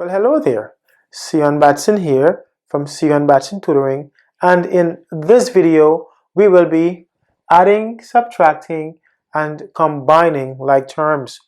Well, hello there. Sion Batson here from Sion Batson Tutoring, and in this video we will be adding, subtracting, and combining like terms.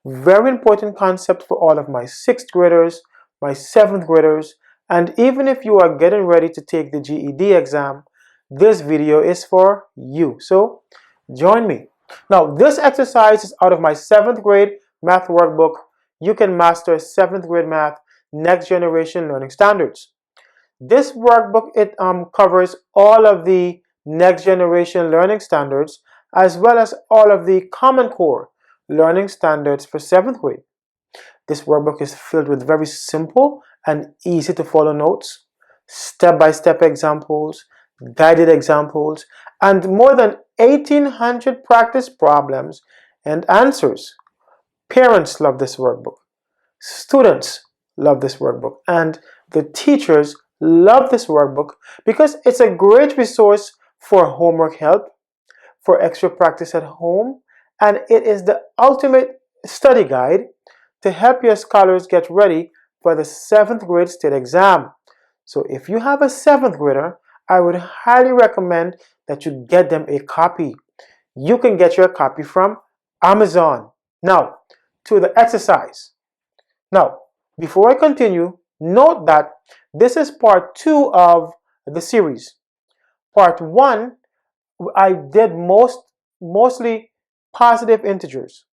Very important concept for all of my 6th graders, my 7th graders, and even if you are getting ready to take the GED exam, this video is for you. So join me. Now, this exercise is out of my 7th grade math workbook. You can master 7th grade math, next generation learning standards. This workbook, it covers all of the next generation learning standards as well as all of the Common Core learning standards for 7th grade. This workbook is filled with very simple and easy to follow notes, step-by-step examples, guided examples, and more than 1,800 practice problems and answers. Parents love this workbook. Students love this workbook, and the teachers love this workbook because it's a great resource for homework help, for extra practice at home, and it is the ultimate study guide to help your scholars get ready for the 7th grade state exam. So if you have a 7th grader, I would highly recommend that you get them a copy. You can get your copy from Amazon. Now, to the exercise. Now, before I continue, note that this is part 2 of the series. Part 1, I did mostly positive integers.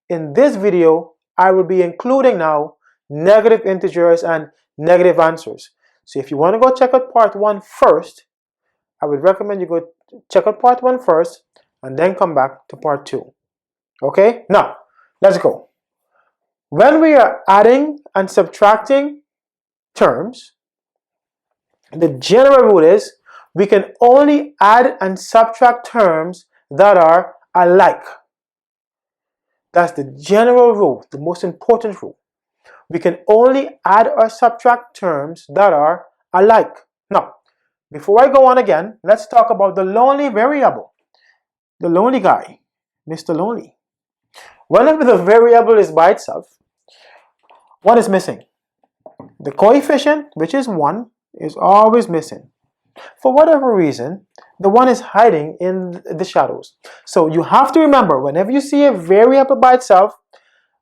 In this video, I will be including now negative integers and negative answers. So if you want to go check out part 1 first, I would recommend you go check out part 1 first and then come back to part 2. Okay? Now, let's go. When we are adding and subtracting terms, the general rule is we can only add and subtract terms that are alike. That's the general rule, the most important rule. We can only add or subtract terms that are alike. Now, before I go on again, let's talk about the lonely variable. The lonely guy, Mr. Lonely. Whenever the variable is by itself, what is missing? The coefficient, which is 1, is always missing. For whatever reason, the 1 is hiding in the shadows. So you have to remember, whenever you see a variable by itself,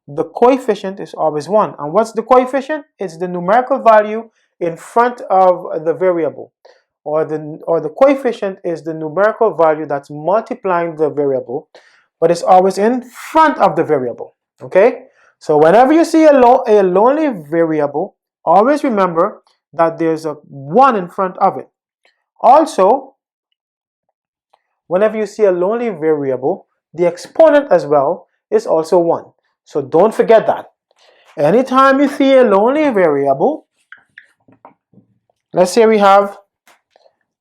the coefficient is always 1. And what's the coefficient? It's the numerical value in front of the variable. Or the coefficient is the numerical value that's multiplying the variable, but it's always in front of the variable. Okay? So whenever you see a lonely variable, always remember that there's a 1 in front of it. Also, whenever you see a lonely variable, the exponent as well is also 1. So don't forget that. Anytime you see a lonely variable, let's say we have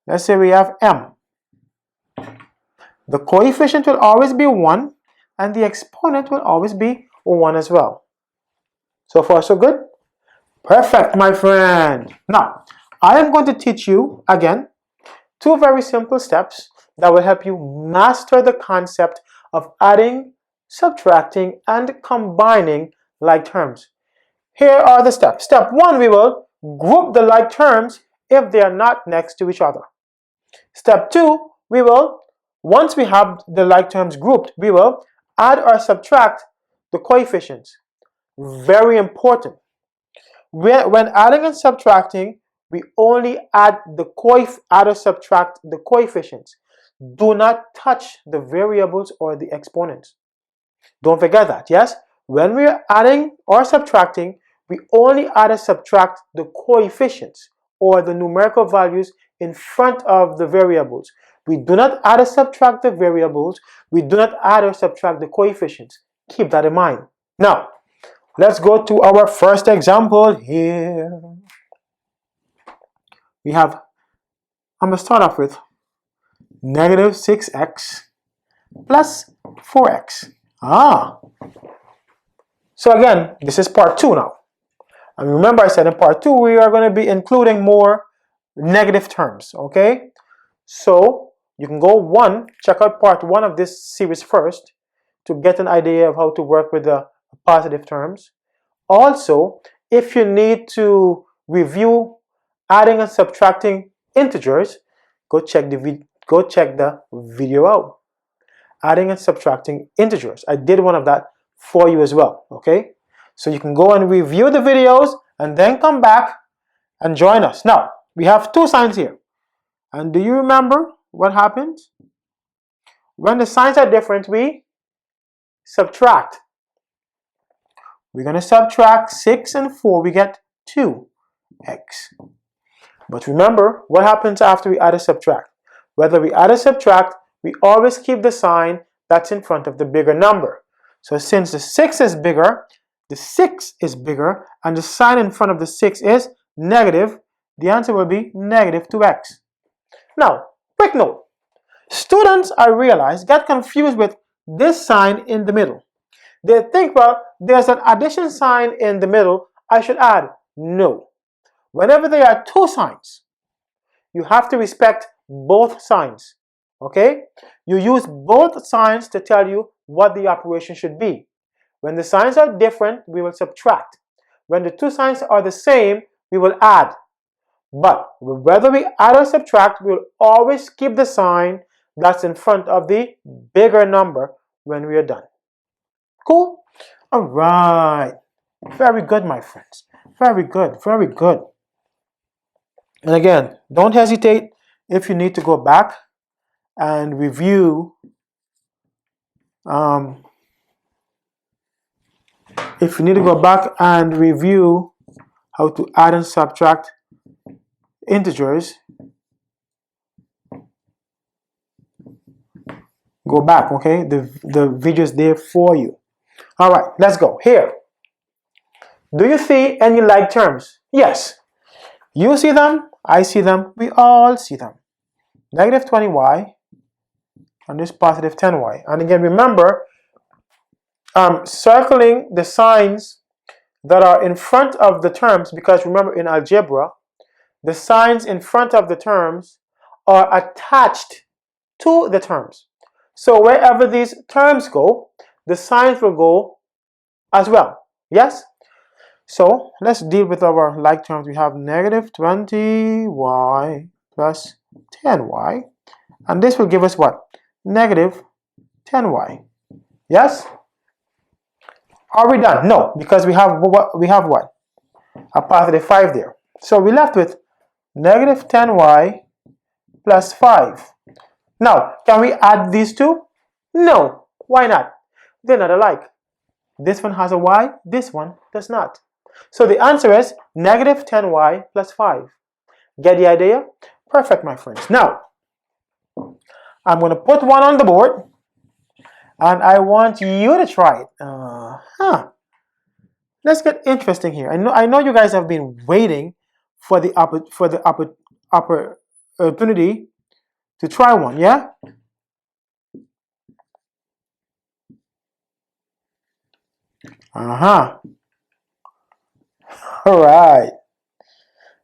m. The coefficient will always be 1 and the exponent will always be 1 as well. So far so good? Perfect, my friend. Now, I am going to teach you again 2 very simple steps that will help you master the concept of adding, subtracting, and combining like terms. Here are the steps. Step 1, we will group the like terms if they are not next to each other. Step 2, we will, once we have the like terms grouped, we will add or subtract the coefficients. Very important. When adding and subtracting, we only add or subtract the coefficients. Do not touch the variables or the exponents. Don't forget that, yes? When we are adding or subtracting, we only add or subtract the coefficients or the numerical values in front of the variables. We do not add or subtract the variables. We do not add or subtract the coefficients. Keep that in mind. Now, let's go to our first example here. I'm going to start off with negative 6x plus 4x. So again, this is part 2 now. And remember I said in part 2 we are going to be including more negative terms, okay? So you can go check out part 1 of this series first to get an idea of how to work with the positive terms. Also, if you need to review adding and subtracting integers, go check the video out. Adding and subtracting integers. I did one of that for you as well. Okay, so you can go and review the videos and then come back and join us. Now we have two signs here, and do you remember what happens when the signs are different? We subtract. We're going to subtract 6 and 4. We get 2x. But remember, what happens after we add or subtract? Whether we add or subtract, we always keep the sign that's in front of the bigger number. So since the 6 is bigger, the 6 is bigger, and the sign in front of the 6 is negative, the answer will be negative 2x. Now, quick note. Students, I realize, get confused with this sign in the middle. They think, well, there's an addition sign in the middle, I should add. No. Whenever there are two signs, you have to respect both signs. Okay? You use both signs to tell you what the operation should be. When the signs are different, we will subtract. When the two signs are the same, we will add. But whether we add or subtract, we will always keep the sign that's in front of the bigger number when we are done. Cool? All right. Very good, my friends. Very good. Very good. And again, don't hesitate if you need to go back and review. If you need to go back and review how to add and subtract integers, go back, okay? The video is there for you. All right, let's go. Here. Do you see any like terms? Yes. You see them, I see them, we all see them. Negative 20y and this positive 10y. And again, remember, circling the signs that are in front of the terms, because remember in algebra, the signs in front of the terms are attached to the terms. So wherever these terms go, the signs will go as well. Yes? So let's deal with our like terms. We have negative 20y plus 10y. And this will give us what? Negative 10y. Yes? Are we done? No, because we have what? A positive 5 there. So we're left with negative 10y plus 5. Now, can we add these two? No. Why not? They're not alike. This one has a y, this one does not. So the answer is negative 10y plus 5. Get the idea? Perfect, my friends. Now, I'm going to put one on the board, and I want you to try it. Let's get interesting here. I know you guys have been waiting for the opportunity to try one, yeah? All right.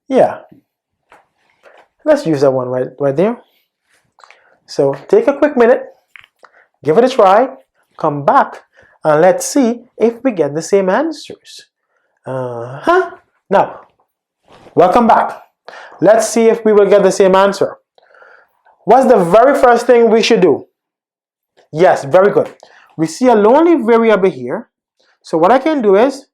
Yeah. Let's use that one right there. So take a quick minute, give it a try, come back, and let's see if we get the same answers. Now, welcome back. Let's see if we will get the same answer. What's the very first thing we should do? Yes, very good. We see a lonely variable here. So what I can do is,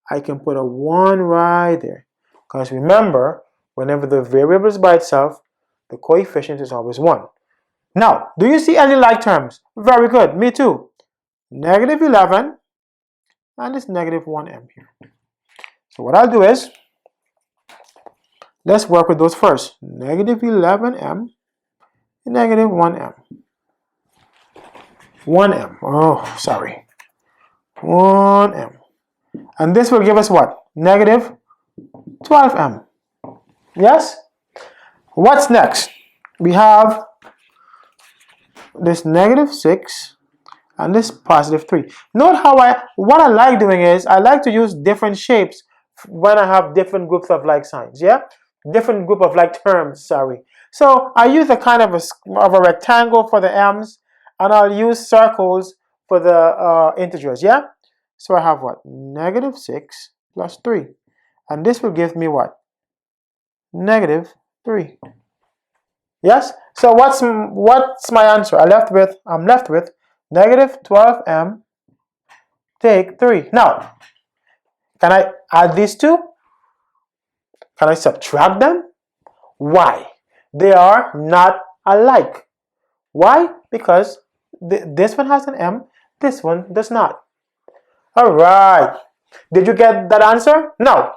I can put a 1 right there. Because remember, whenever the variable is by itself, the coefficient is always 1. Now, do you see any like terms? Very good, me too. Negative 11 and this negative 1m here. So what I'll do is, let's work with those first. Negative 11m, negative 1m. 1m, oh, sorry. 1m. And this will give us what? Negative 12m. Yes? What's next? We have this negative 6 and this positive 3. Note how what I like doing is, I like to use different shapes when I have different groups of like signs, yeah? Different group of like terms, sorry. So I use a kind of a rectangle for the m's, and I'll use circles for the integers, yeah? So I have what? Negative 6 plus 3. And this will give me what? Negative 3. Yes? So what's my answer? I'm left with negative 12m take 3. Now, can I add these two? Can I subtract them? Why? They are not alike. Why? Because this one has an m, this one does not. Alright. Did you get that answer? No.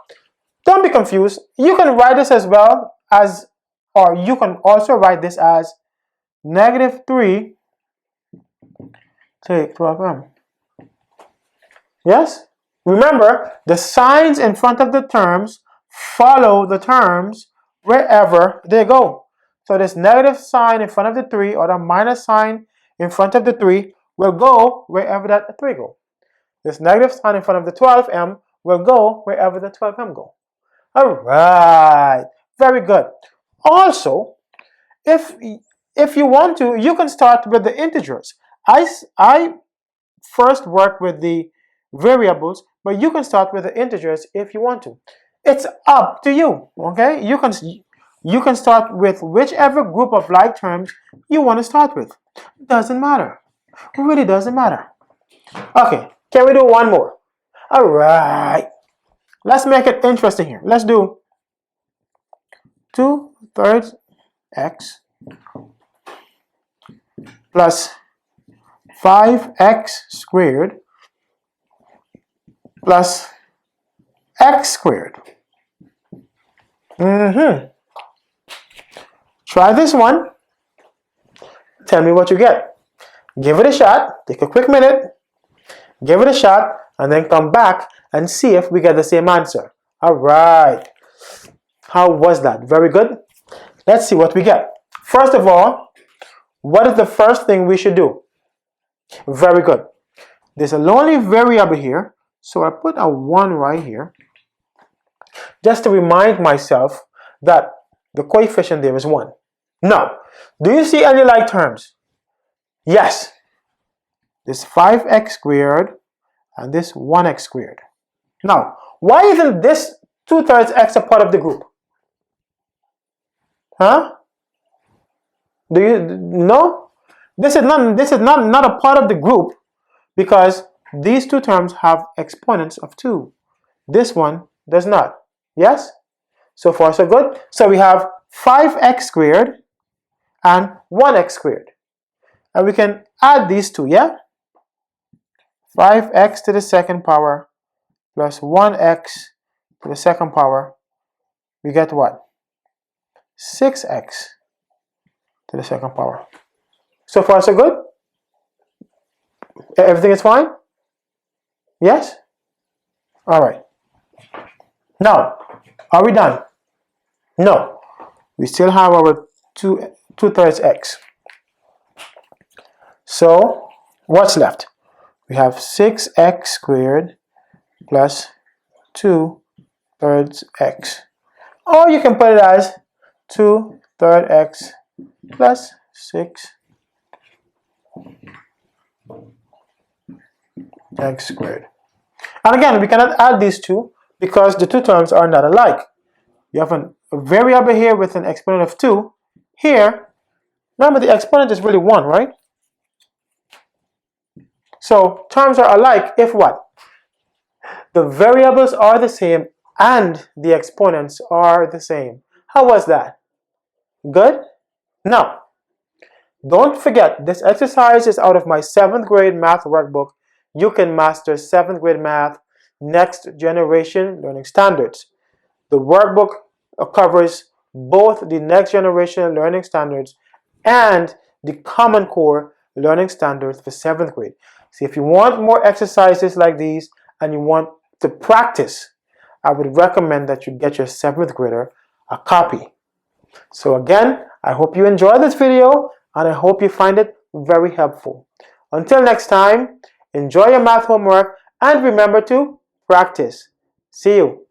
Don't be confused. You can write this as well as, or you can also write this as negative 3 take 12m. Yes? Remember, the signs in front of the terms follow the terms wherever they go. So this negative sign in front of the 3 or the minus sign in front of the 3 will go wherever that 3 go. This negative sign in front of the 12m will go wherever the 12m go. Alright, very good. Also, if you want to, you can start with the integers. I first work with the variables, but you can start with the integers if you want to. It's up to you, okay? You can start with whichever group of like terms you want to start with. Doesn't matter. It really doesn't matter. Okay, can we do one more? All right. Let's make it interesting here. Let's do 2/3 x plus 5x squared plus x squared. Try this one. Tell me what you get. Give it a shot. Take a quick minute. Give it a shot and then come back and see if we get the same answer. All right. How was that? Very good. Let's see what we get. First of all, what is the first thing we should do? Very good. There's a lonely variable here, so I put a 1 right here, just to remind myself that the coefficient there is 1. Now, do you see any like terms? Yes. This 5x squared and this 1x squared. Now, why isn't this 2/3 x a part of the group? Huh? Do you know? This is not a part of the group because these two terms have exponents of 2. This one does not. Yes? So far so good. So we have 5x squared and 1x squared. And we can add these two, yeah? 5x to the second power plus 1x to the second power. We get what? 6x to the second power. So far so good? Everything is fine? Yes? Alright. Now, are we done? No. We still have our 2/3 x. So, what's left? We have 6x squared plus 2/3 x. Or you can put it as 2/3 x plus 6 x squared. And again, we cannot add these two because the two terms are not alike. You have a variable here with an exponent of 2. Here, remember the exponent is really 1, right? So terms are alike if what? The variables are the same and the exponents are the same. How was that? Good? Now, don't forget, this exercise is out of my 7th grade math workbook. You can master 7th grade math, next generation learning standards. The workbook covers both the next generation learning standards and the Common Core learning standards for 7th grade. See, if you want more exercises like these and you want to practice, I would recommend that you get your 7th grader a copy. So again, I hope you enjoy this video and I hope you find it very helpful. Until next time, enjoy your math homework and remember to practice. See you.